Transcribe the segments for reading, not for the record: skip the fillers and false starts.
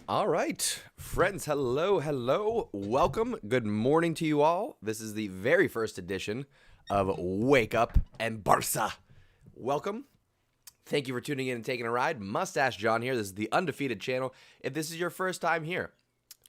All right, friends, hello. Welcome. Good morning to you all. This is the very first edition of Wake Up and Barca. Welcome. Thank you for tuning in and taking a ride. Mustache John here. This is the Undefeated channel. If this is your first time here,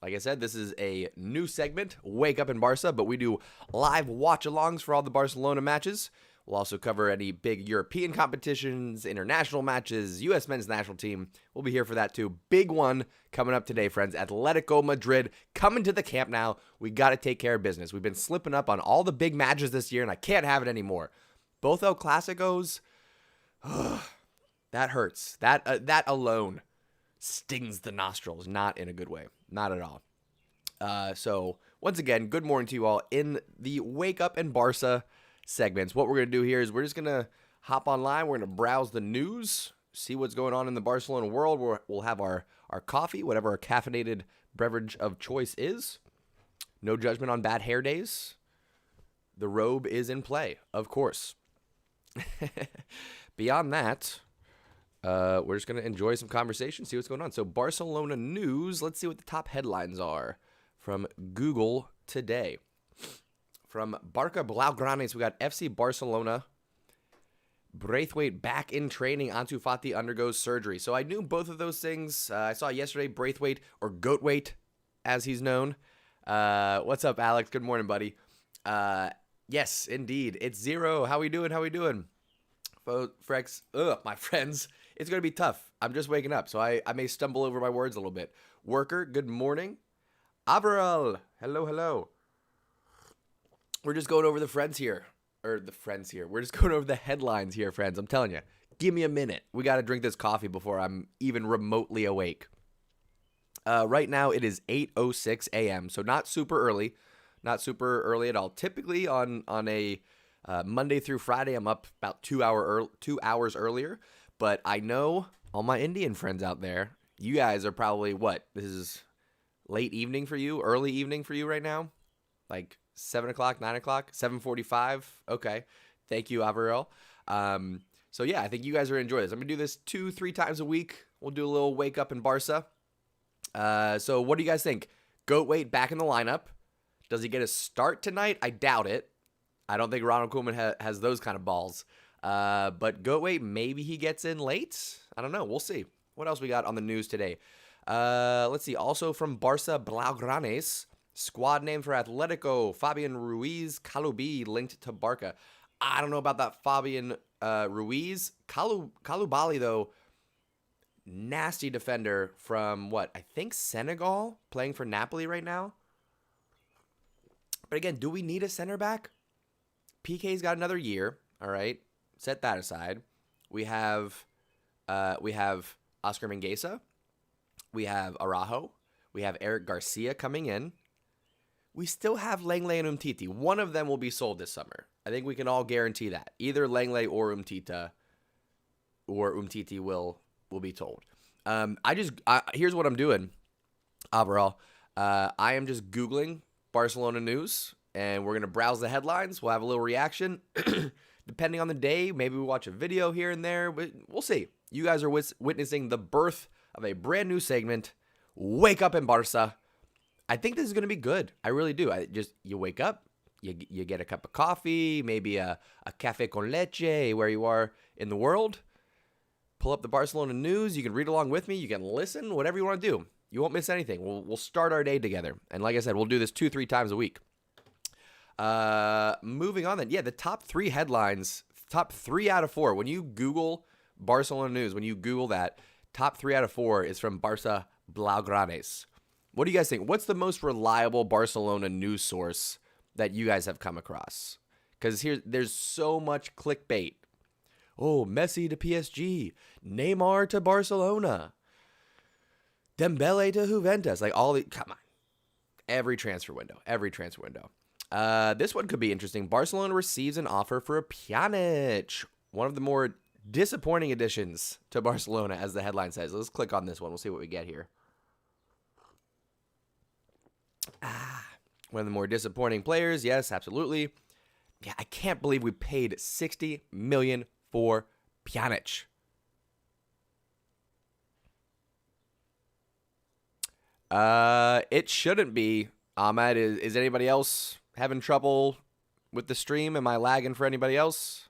like I said, this is a new segment, Wake Up and Barca, but we do live watch-alongs for all the Barcelona matches. We'll also cover any big European competitions, international matches, U.S. men's national team. We'll be here for that too. Big one coming up today, friends. Atletico Madrid coming to the camp now. We got to take care of business. We've been slipping up on all the big matches this year, and I can't have it anymore. Both El Clasicos, that hurts. That alone stings the nostrils. Not in a good way. Not at all. So, once again, good morning to you all in the Wake Up and Barca segments. What we're going to do here is we're just going to hop online. We're going to browse the news, see what's going on in the Barcelona world. We'll have our coffee, whatever our caffeinated beverage of choice is. No judgment on bad hair days. The robe is in play, of course. Beyond that, we're just going to enjoy some conversation, see what's going on. So Barcelona News, let's see what the top headlines are from Google today. From Barca Blaugranes, we got FC Barcelona. Braithwaite back in training. Ansu Fati undergoes surgery. So I knew both of those things. I saw yesterday Braithwaite, or Goatwaite, as he's known. What's up, Alex? Good morning, buddy. Yes, indeed. It's Zero. How we doing? Frex, my friends. It's going to be tough. I'm just waking up, so I may stumble over my words a little bit. Worker, good morning. Averell, hello. We're just going over the friends here. We're just going over the headlines here, friends. I'm telling you, give me a minute. We got to drink this coffee before I'm even remotely awake. Right now, it is 8:06 a.m., so not super early. Not super early at all. Typically, on a Monday through Friday, I'm up about 2 hours earlier. But I know all my Indian friends out there, you guys are probably, this is late evening for you, early evening for you right now? Like 7 o'clock, 9 o'clock, 7:45. Okay. Thank you, Averell. So yeah, I think you guys are enjoying this. I'm going to do this 2-3 times a week. We'll do a little Wake Up in Barca. So what do you guys think? Goatwaite back in the lineup. Does he get a start tonight? I doubt it. I don't think Ronald Koeman has those kind of balls. But Goatwaite, maybe he gets in late. I don't know. We'll see. What else we got on the news today? Let's see. Also from Barca Blaugranes. Squad name for Atletico, Fabian Ruiz Kaloubi linked to Barca. I don't know about that Fabian Ruiz. Kaloubali, though, nasty defender from, I think Senegal, playing for Napoli right now. But again, do we need a center back? PK's got another year, all right? Set that aside. We have Oscar Mingueza. We have Araujo. We have Eric Garcia coming in. We still have Lenglet and Umtiti. One of them will be sold this summer. I think we can all guarantee that. Either Lenglet or Umtiti will be told. Here's what I'm doing, overall. I am just Googling Barcelona News, and we're going to browse the headlines. We'll have a little reaction. Depending on the day, maybe we watch a video here and there. But we'll see. You guys are witnessing the birth of a brand new segment, Wake Up in Barca. I think this is going to be good. I really do. You wake up, you get a cup of coffee, maybe a café con leche where you are in the world. Pull up the Barcelona News. You can read along with me. You can listen, whatever you want to do. You won't miss anything. We'll start our day together. And like I said, we'll do this 2-3 times a week. Moving on then. Yeah, the top 3 headlines, top 3 out of 4. When you Google Barcelona News, when you Google that, top 3 out of 4 is from Barca Blaugranes. What do you guys think? What's the most reliable Barcelona news source that you guys have come across? Because there's so much clickbait. Oh, Messi to PSG, Neymar to Barcelona, Dembele to Juventus. Come on. Every transfer window. This one could be interesting. Barcelona receives an offer for Pjanic. One of the more disappointing additions to Barcelona, as the headline says. Let's click on this one. We'll see what we get here. One of the more disappointing players. Yes, absolutely. Yeah, I can't believe we paid 60 million for Pjanic. It shouldn't be. Ahmed, is anybody else having trouble with the stream? Am I lagging for anybody else?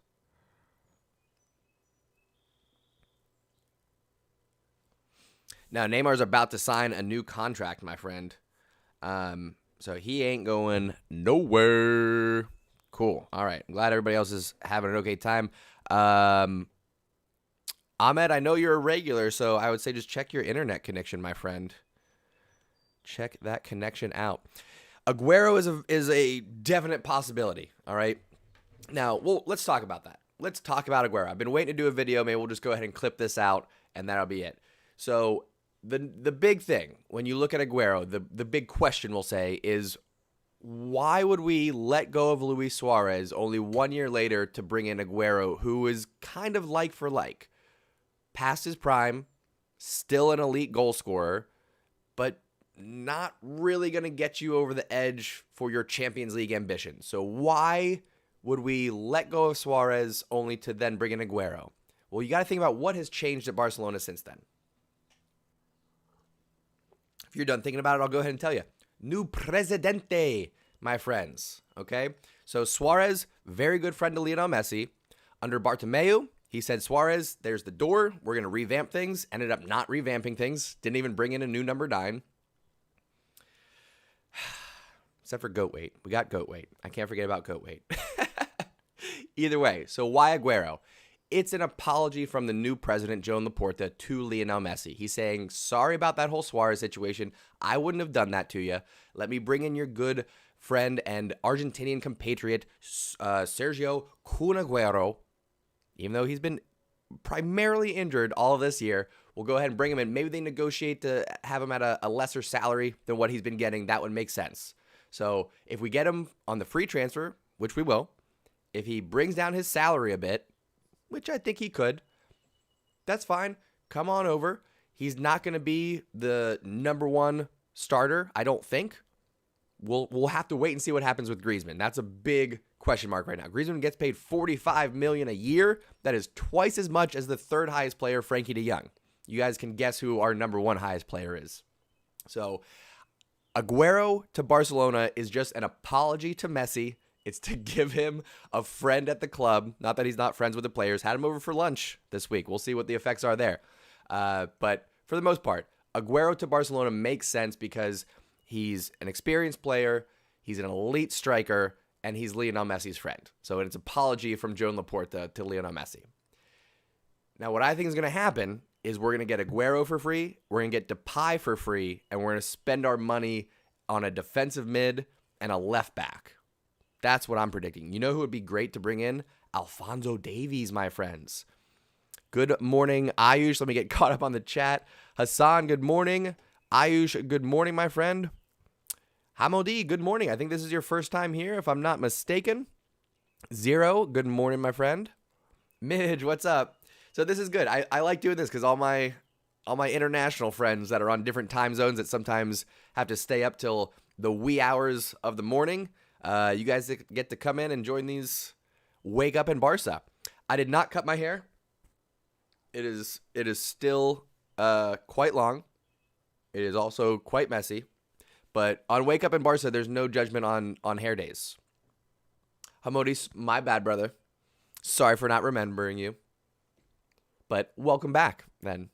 Now, Neymar's about to sign a new contract, my friend. So he ain't going nowhere. Cool. All right. I'm glad everybody else is having an okay time. Ahmed, I know you're a regular, so I would say just check your internet connection, my friend. Check that connection out. Aguero is a definite possibility, all right? Now, well, let's talk about that. Let's talk about Aguero. I've been waiting to do a video. Maybe we'll just go ahead and clip this out, and that'll be it. So the big thing, when you look at Aguero, the big question, we'll say, is why would we let go of Luis Suarez only 1 year later to bring in Aguero, who is kind of like for like? Past his prime, still an elite goal scorer, but not really going to get you over the edge for your Champions League ambition. So why would we let go of Suarez only to then bring in Aguero? Well, you got to think about what has changed at Barcelona since then. If you're done thinking about it, I'll go ahead and tell you. New presidente, my friends. Okay? So Suarez, very good friend to Lionel Messi. Under Bartomeu, he said, Suarez, there's the door. We're going to revamp things. Ended up not revamping things. Didn't even bring in a new number 9. Except for goat weight. We got goat weight. I can't forget about goat weight. Either way, so why Aguero? It's an apology from the new president, Joan Laporta, to Lionel Messi. He's saying, sorry about that whole Suarez situation. I wouldn't have done that to you. Let me bring in your good friend and Argentinian compatriot, Sergio Kun Aguero. Even though he's been primarily injured all of this year, we'll go ahead and bring him in. Maybe they negotiate to have him at a lesser salary than what he's been getting. That would make sense. So if we get him on the free transfer, which we will, if he brings down his salary a bit, which I think he could, that's fine. Come on over. He's not going to be the number 1 starter, I don't think. We'll have to wait and see what happens with Griezmann. That's a big question mark right now. Griezmann gets paid $45 million a year. That is twice as much as the 3rd highest player, Frankie de Jong. You guys can guess who our number 1 highest player is. So Aguero to Barcelona is just an apology to Messi. It's to give him a friend at the club. Not that he's not friends with the players. Had him over for lunch this week. We'll see what the effects are there. But for the most part, Aguero to Barcelona makes sense because he's an experienced player, he's an elite striker, and he's Lionel Messi's friend. So it's an apology from Joan Laporta to Lionel Messi. Now, what I think is going to happen is we're going to get Aguero for free, we're going to get Depay for free, and we're going to spend our money on a defensive mid and a left back. That's what I'm predicting. You know who would be great to bring in? Alphonso Davies, my friends. Good morning, Ayush. Let me get caught up on the chat. Hassan, good morning. Ayush, good morning, my friend. Hamodi, good morning. I think this is your first time here, if I'm not mistaken. Zero, good morning, my friend. Midge, what's up? So this is good. I like doing this because all my international friends that are on different time zones that sometimes have to stay up till the wee hours of the morning, you guys get to come in and join these Wake Up in Barca. I did not cut my hair. It is still quite long. It is also quite messy. But on Wake Up in Barca, there's no judgment on hair days. Hamodis, my bad, brother. Sorry for not remembering you. But welcome back, then.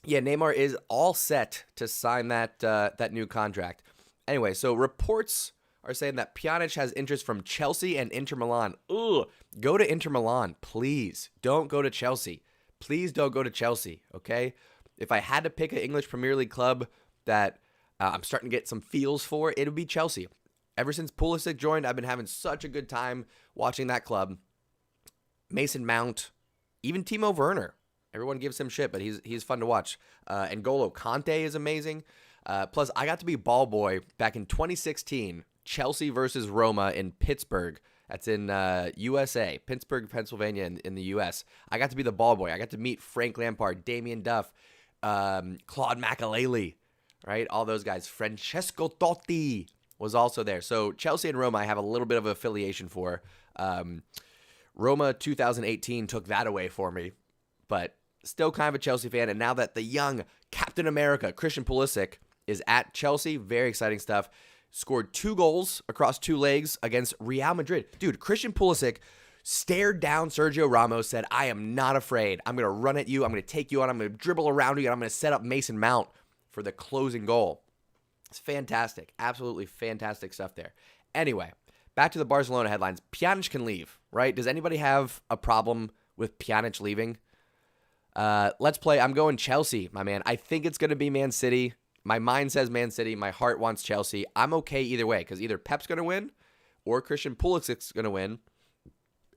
Yeah, Neymar is all set to sign that new contract. Anyway, so reports are saying that Pjanic has interest from Chelsea and Inter Milan. Ugh, go to Inter Milan, please. Don't go to Chelsea. Please don't go to Chelsea, okay? If I had to pick an English Premier League club that I'm starting to get some feels for, it would be Chelsea. Ever since Pulisic joined, I've been having such a good time watching that club. Mason Mount, even Timo Werner. Everyone gives him shit, but he's fun to watch. N'Golo Kante is amazing. Plus, I got to be ball boy back in 2016, Chelsea versus Roma in Pittsburgh. That's in USA, Pittsburgh, Pennsylvania in the US. I got to be the ball boy. I got to meet Frank Lampard, Damien Duff, Claude Makelele, right? All those guys. Francesco Totti was also there. So Chelsea and Roma I have a little bit of affiliation for. Roma 2018 took that away for me. But still kind of a Chelsea fan. And now that the young Captain America, Christian Pulisic, is at Chelsea, very exciting stuff. Scored 2 goals across 2 legs against Real Madrid. Dude, Christian Pulisic stared down Sergio Ramos, said, I am not afraid. I'm going to run at you. I'm going to take you on. I'm going to dribble around you. And I'm going to set up Mason Mount for the closing goal. It's fantastic. Absolutely fantastic stuff there. Anyway, back to the Barcelona headlines. Pjanic can leave, right? Does anybody have a problem with Pjanic leaving? Let's play. I'm going Chelsea, my man. I think it's going to be Man City. My mind says Man City. My heart wants Chelsea. I'm okay either way because either Pep's going to win or Christian Pulisic's going to win.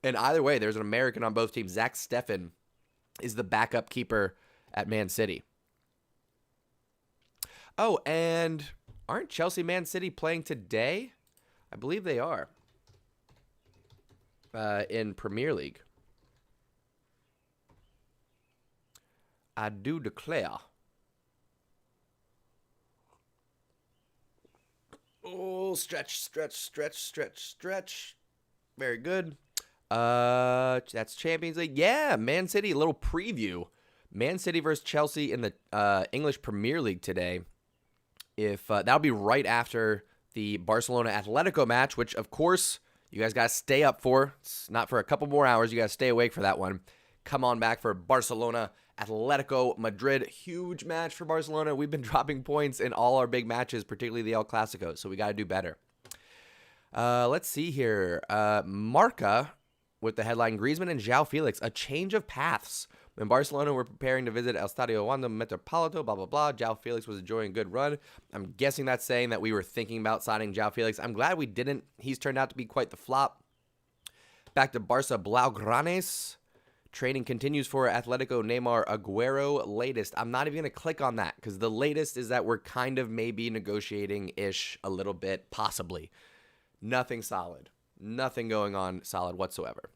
And either way, there's an American on both teams. Zach Steffen is the backup keeper at Man City. Oh, and aren't Chelsea Man City playing today? I believe they are in Premier League. I do declare. Oh, stretch. Very good. That's Champions League. Yeah, Man City, a little preview. Man City versus Chelsea in the English Premier League today. If that'll be right after the Barcelona Atletico match, which of course you guys got to stay up for. It's not for a couple more hours. You got to stay awake for that one. Come on back for Barcelona Atletico Madrid. Huge match for Barcelona. We've been dropping points in all our big matches, particularly the El Clasico, so we got to do better. Let's see here. Marca with the headline, Griezmann and João Felix, a change of paths. When Barcelona were preparing to visit El Estadio Wanda Metropolitano, blah, blah, blah, João Felix was enjoying a good run. I'm guessing that's saying that we were thinking about signing João Felix. I'm glad we didn't. He's turned out to be quite the flop. Back to Barca Blaugranes. Training continues for Atletico Neymar Aguero latest. I'm not even going to click on that because the latest is that we're kind of maybe negotiating-ish a little bit, possibly. Nothing solid. Nothing going on solid whatsoever.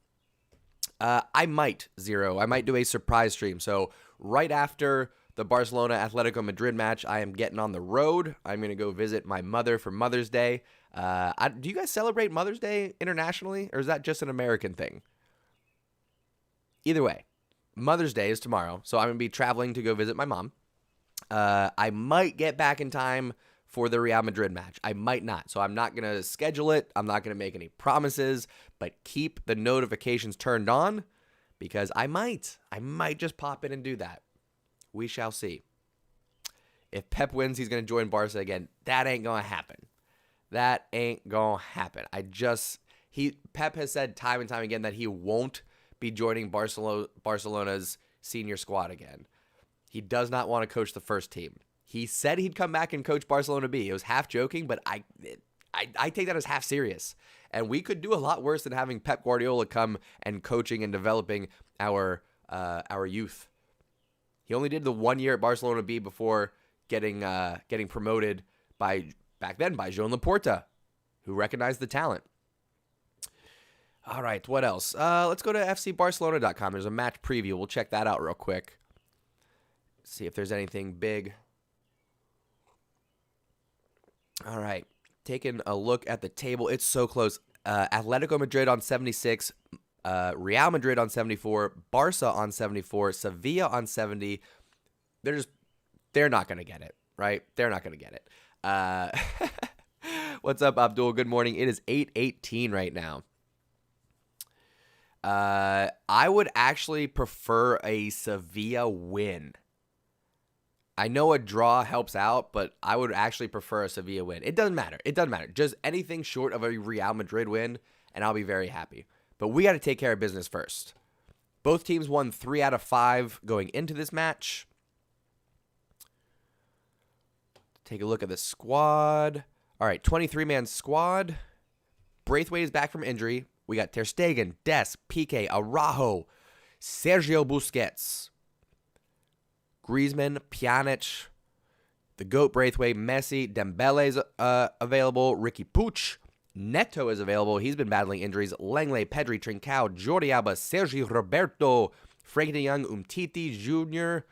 I might do a surprise stream. So right after the Barcelona Atletico Madrid match, I am getting on the road. I'm going to go visit my mother for Mother's Day. Do you guys celebrate Mother's Day internationally, or is that just an American thing? Either way, Mother's Day is tomorrow, so I'm going to be traveling to go visit my mom. I might get back in time for the Real Madrid match. I might not, so I'm not going to schedule it. I'm not going to make any promises, but keep the notifications turned on because I might just pop in and do that. We shall see. If Pep wins, he's going to join Barca again. That ain't going to happen. Pep has said time and time again that he won't be joining Barcelona's senior squad again. He does not want to coach the first team. He said he'd come back and coach Barcelona B. It was half joking, but I take that as half serious. And we could do a lot worse than having Pep Guardiola come and coaching and developing our youth. He only did the 1 year at Barcelona B before getting promoted back then by Joan Laporta, who recognized the talent. All right, what else? Let's go to fcbarcelona.com. There's a match preview. We'll check that out real quick. See if there's anything big. All right, taking a look at the table. It's so close. Atletico Madrid on 76, Real Madrid on 74, Barca on 74, Sevilla on 70. They're not going to get it, right? They're not going to get it. What's up, Abdul? Good morning. It is 8:18 right now. I would actually prefer a Sevilla win. I know a draw helps out, but I would actually prefer a Sevilla win. It doesn't matter. Just anything short of a Real Madrid win, and I'll be very happy. But we got to take care of business first. Both teams won 3 out of 5 going into this match. Take a look at the squad. All right, 23-man squad. Braithwaite is back from injury. We got Ter Stegen, Des, Piqué, Araujo, Sergio Busquets, Griezmann, Pjanic, the GOAT Braithwaite, Messi, Dembele's available, Ricky Puig, Neto is available. He's been battling injuries. Lenglet, Pedri, Trincao, Jordi Alba, Sergi Roberto, Frankie de Jong, Umtiti, Junior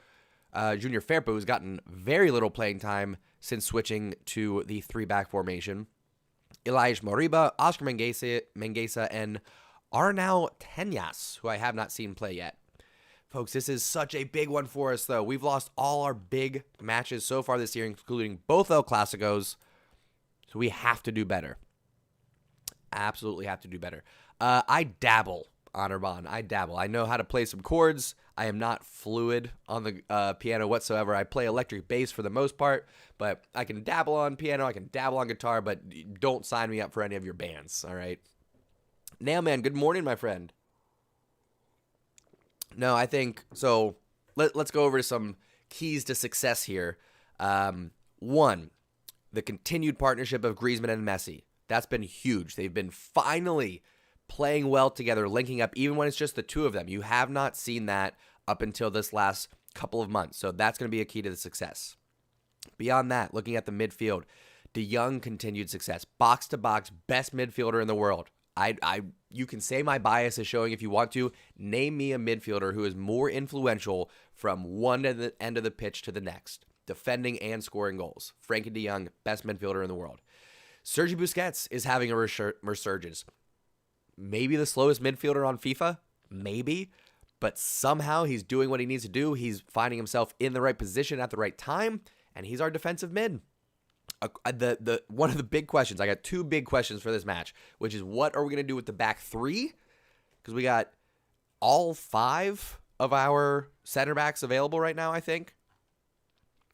Firpo, who's gotten very little playing time since switching to the 3-back formation. Elijah Moriba, Oscar Menguesa, and Arnau Tenas, who I have not seen play yet. Folks, this is such a big one for us, though. We've lost all our big matches so far this year, including both El Clasicos. So we have to do better. Absolutely have to do better. I dabble, Honorbon. I dabble. I know how to play some chords. I am not fluid on the piano whatsoever. I play electric bass for the most part, but I can dabble on piano. I can dabble on guitar, but don't sign me up for any of your bands, all right? Nailman, good morning, my friend. No, I think so. Let's go over some keys to success here. One, the continued partnership of Griezmann and Messi. That's been huge. They've been finally playing well together, linking up, even when it's just the two of them. You have not seen that up until this last couple of months. So that's going to be a key to the success. Beyond that, looking at the midfield, De Jong continued success. Box to box, best midfielder in the world. You can say my bias is showing if you want to. Name me a midfielder who is more influential from one end of the pitch to the next, defending and scoring goals. Frankie De Jong, best midfielder in the world. Sergio Busquets is having a resurgence. Maybe the slowest midfielder on FIFA, maybe, but somehow he's doing what he needs to do. He's finding himself in the right position at the right time, and he's our defensive mid. One of the big questions, I got two big questions for this match, which is what are we going to do with the back three? Because we got all 5 of our center backs available right now, I think.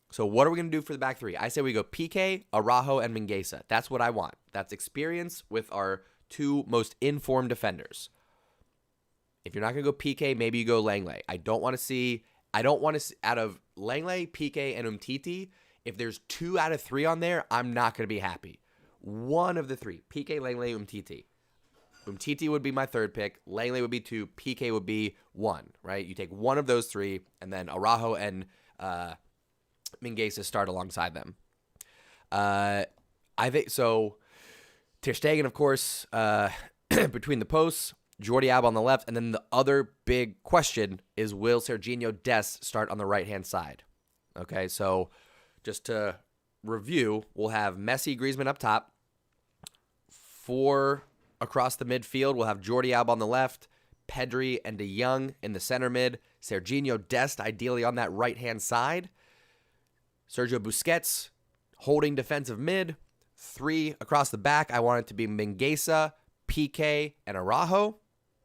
So what are we going to do for the back three? I say we go PK, Araujo, and Mingueza. That's what I want. That's experience with our 2 most informed defenders. If you're not going to go PK, maybe you go Langley. I don't want to see out of Langley, PK, and Umtiti. If there's 2 out of 3 on there, I'm not going to be happy. One of the 3, PK, Langley, Umtiti. Umtiti would be my third pick. Langley would be 2. PK would be 1, right? You take one of those 3, and then Araujo and Mingueza start alongside them. I think so. Ter Stegen, of course, between the posts. Jordi Alba on the left, and then the other big question is, will Serginho Dest start on the right-hand side? Okay, so just to review, we'll have Messi, Griezmann up top. 4 across the midfield, we'll have Jordi Alba on the left, Pedri and De Jong in the center mid, Serginho Dest ideally on that right-hand side, Sergio Busquets holding defensive mid, 3 across the back. I want it to be Mingueza, PK, and Araujo.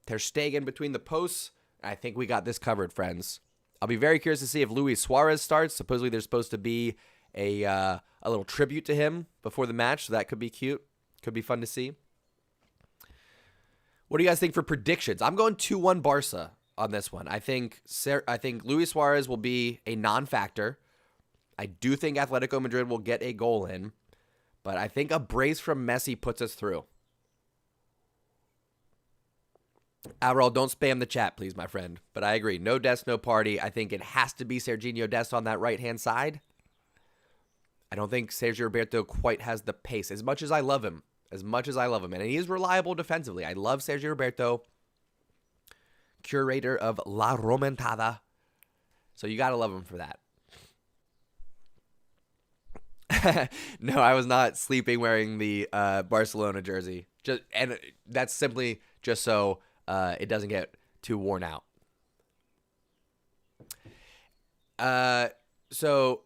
Ter Stegen between the posts. I think we got this covered, friends. I'll be very curious to see if Luis Suarez starts. Supposedly there's supposed to be a little tribute to him before the match, so that could be cute. Could be fun to see. What do you guys think for predictions? I'm going 2-1 Barca on this one. I think Luis Suarez will be a non-factor. I do think Atletico Madrid will get a goal in, but I think a brace from Messi puts us through. Avril, don't spam the chat, please, my friend. But I agree. No Dest, no party. I think it has to be Serginho Dest on that right-hand side. I don't think Sergio Roberto quite has the pace. As much as I love him. And he is reliable defensively. I love Sergio Roberto. Curator of La Romentada. So you got to love him for that. No, I was not sleeping wearing the Barcelona jersey. And that's simply just so it doesn't get too worn out. So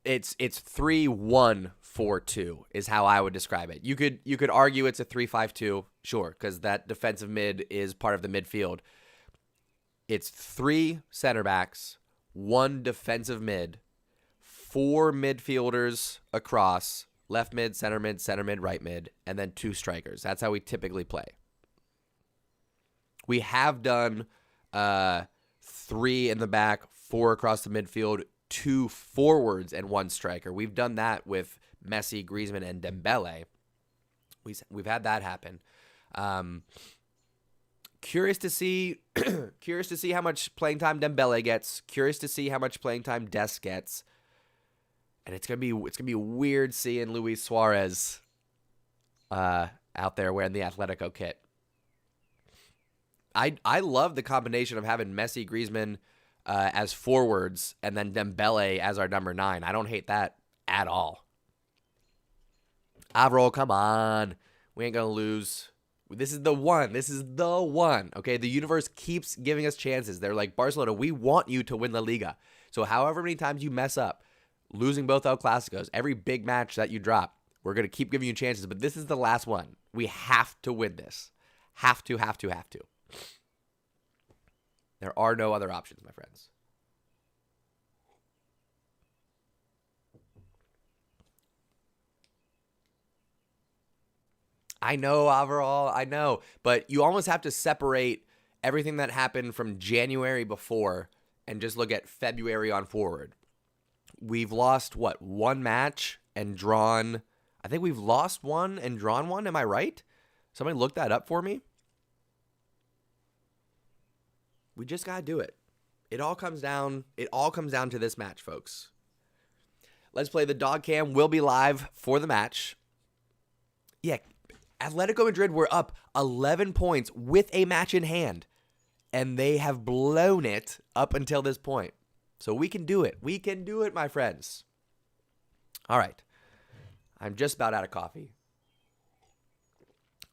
it's 3-1-4-2 is how I would describe it. You could argue it's a 3-5-2, sure, because that defensive mid is part of the midfield. It's 3 center backs, 1 defensive mid, 4 midfielders across, left mid, center mid, right mid, and then 2 strikers. That's how we typically play. We have done 3 in the back, 4 across the midfield, 2 forwards, and 1 striker. We've done that with Messi, Griezmann, and Dembele. We've had that happen. Curious to see how much playing time Dembele gets. Curious to see how much playing time Dest gets. And it's gonna be weird seeing Luis Suarez out there wearing the Atletico kit. I love the combination of having Messi, Griezmann as forwards and then Dembele as our number 9. I don't hate that at all. Avril, come on. We ain't going to lose. This is the one. This is the one. Okay, the universe keeps giving us chances. They're like, Barcelona, we want you to win the Liga. So however many times you mess up, losing both El Clásicos, every big match that you drop, we're going to keep giving you chances. But this is the last one. We have to win this. Have to. There are no other options, my friends. I know, overall, I know. But you almost have to separate everything that happened from January before and just look at February on forward. We've lost, one match and drawn... I think we've lost one and drawn one. Am I right? Somebody look that up for me. We just got to do it. It all comes down to this match, folks. Let's play the dog cam. We'll be live for the match. Yeah, Atletico Madrid were up 11 points with a match in hand, and they have blown it up until this point. So we can do it. We can do it, my friends. All right. I'm just about out of coffee.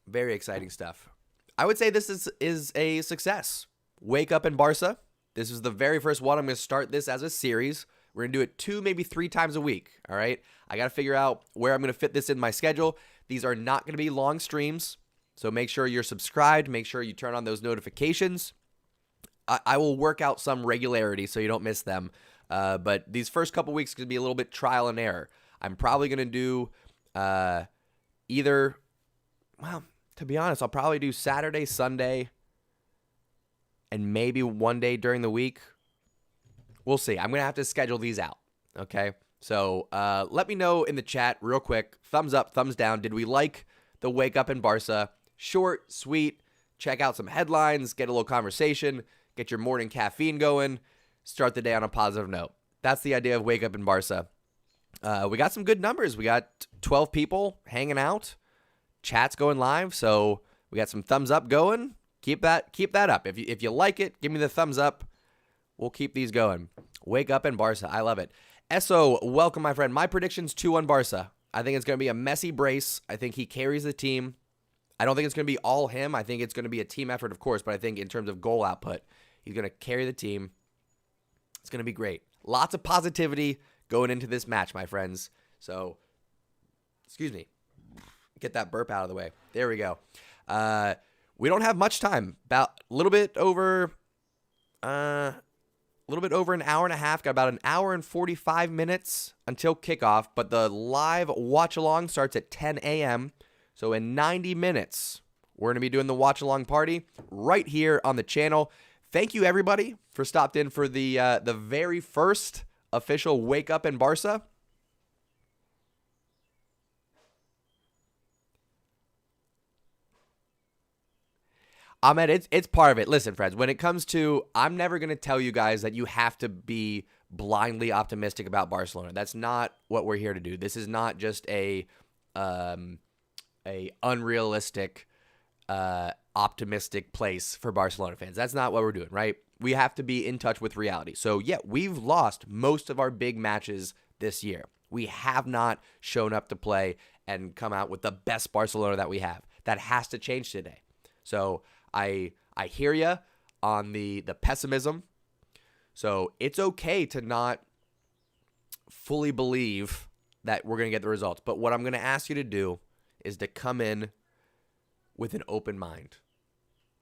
Very exciting stuff. I would say this is a success. Wake Up and Barca. This is the very first one. I'm going to start this as a series. We're going to do it 2, maybe 3 times a week. All right. I got to figure out where I'm going to fit this in my schedule. These are not going to be long streams. So make sure you're subscribed. Make sure you turn on those notifications. I will work out some regularity so you don't miss them. But these first couple weeks could be a little bit trial and error. I'm probably going to do either, well, to be honest, I'll probably do Saturday, Sunday, and maybe one day during the week. We'll see. I'm going to have to schedule these out, okay? So let me know in the chat real quick. Thumbs up, thumbs down. Did we like the Wake Up in Barca? Short, sweet, check out some headlines, get a little conversation, get your morning caffeine going, start the day on a positive note. That's the idea of Wake Up in Barca. We got some good numbers. We got 12 people hanging out. Chat's going live, so we got some thumbs up going. Keep that up. If you like it, give me the thumbs up. We'll keep these going. Wake Up in Barca. I love it. Esso, welcome, my friend. My prediction's 2-1 Barca. I think it's going to be a messy brace. I think he carries the team. I don't think it's going to be all him. I think it's going to be a team effort, of course, but I think in terms of goal output, he's going to carry the team. It's going to be great. Lots of positivity going into this match, my friends. So, excuse me. Get that burp out of the way. There we go. We don't have much time. About a little bit over an hour and a half. Got about an hour and 45 minutes until kickoff. But the live watch along starts at 10 a.m. So in 90 minutes, we're going to be doing the watch along party right here on the channel. Thank you, everybody, for stopped in for the very first official Wake Up in Barca. Ahmed, it's part of it. Listen, friends, when it comes to, I'm never going to tell you guys that you have to be blindly optimistic about Barcelona. That's not what we're here to do. This is not just a unrealistic, optimistic place for Barcelona fans. That's not what we're doing, right? We have to be in touch with reality. So, yeah, we've lost most of our big matches this year. We have not shown up to play and come out with the best Barcelona that we have. That has to change today. So I hear you on the pessimism. So it's okay to not fully believe that we're going to get the results. But what I'm going to ask you to do is to come in with an open mind,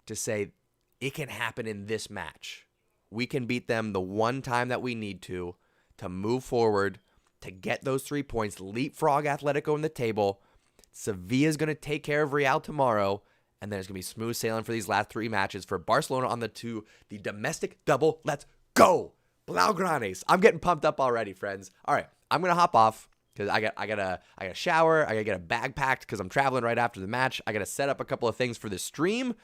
to say it can happen in this match. We can beat them the one time that we need to move forward, to get those 3 points, leapfrog Atletico in the table. Sevilla's going to take care of Real tomorrow. And then it's going to be smooth sailing for these last 3 matches for Barcelona on the domestic double. Let's go. Blaugranes. I'm getting pumped up already, friends. All right, I'm going to hop off because I got a shower. I got to get a bag packed because I'm traveling right after the match. I got to set up a couple of things for the stream.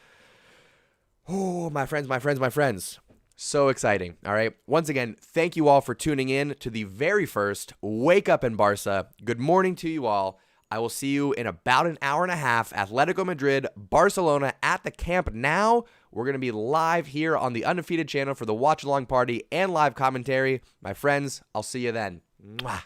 Oh, my friends. So exciting. All right. Once again, thank you all for tuning in to the very first Wake Up in Barca. Good morning to you all. I will see you in about an hour and a half. Atletico Madrid, Barcelona at the Camp Nou. We're going to be live here on the Undefeated channel for the watch along party and live commentary. My friends, I'll see you then. Mwah.